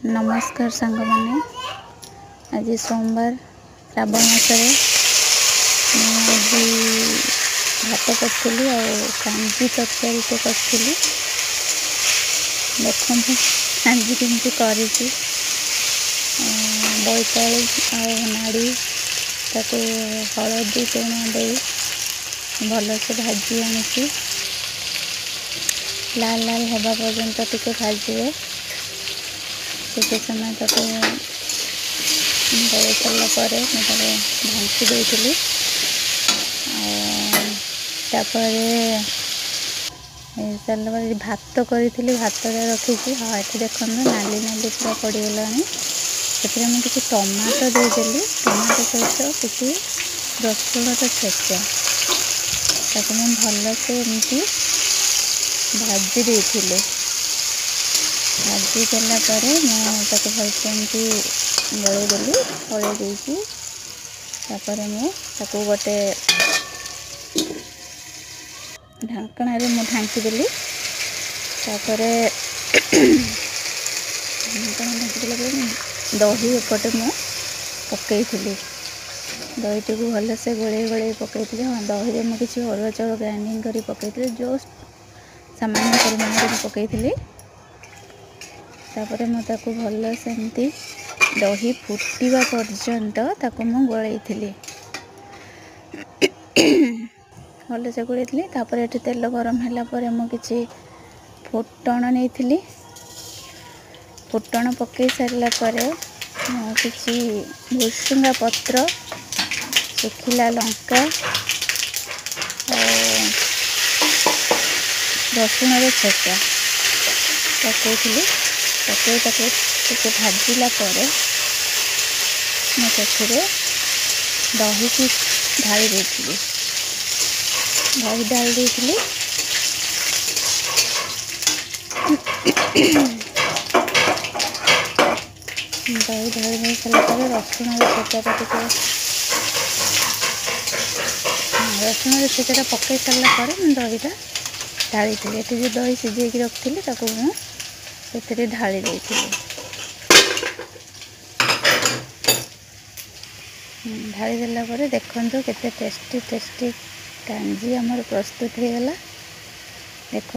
नमस्कार सांग माने आज सोमवार श्रावण मासरे आज भात करी कांजी तरकारी तो करी देखो कांजी केमती कर बोईतालु नाड़ी ताको हलदी लुण दे भलसे भाजी आनी लाल लाल होगा पर्यंत टिके भाजे से समय तक गई सारापर मुझे ढांकी देती सारापर भात करी भात रखी हाँ ये देखो नाली नाली पूरा पड़गला से मुझे टमाटो देदेली टमाटो सहित किसी रसुण छेचा ताको भलसे एमती भाजी देती भाजी देलापर मुझे भलसे एमती गलैदेली गलई देपर मुझे गोटे ढाकण ढांकीदेली दही एपटे मु पकई दही टी भलसे गोले पकई हाँ दही में किसी अरुआ चाउल ग्राइंडिंग कर पकई जो सामान्य परिमाण पकई तापर मुझे भलसे एमती दही फुटवा पर्यंत ताको मु गोलई भलसे गोलई तापर ये तेल गरम है मुझे फुटण नहीं फुटण पकई सारापर किसी भुसुंगा पत्र सुखिला लंका रसुण छेचा पकई पकई भाजिला मुझे दही की ढाली देती दही ढाली देती दही ढाली दे सारापर रसुण छेचा रसुण छेचा पकई सारापर दहीटा ढाली थी जो दही सीझे रखी मुझे ढाली देती ढाली देला देखो केते टेस्टी टेस्टी कांजी आमर प्रस्तुत हो गला।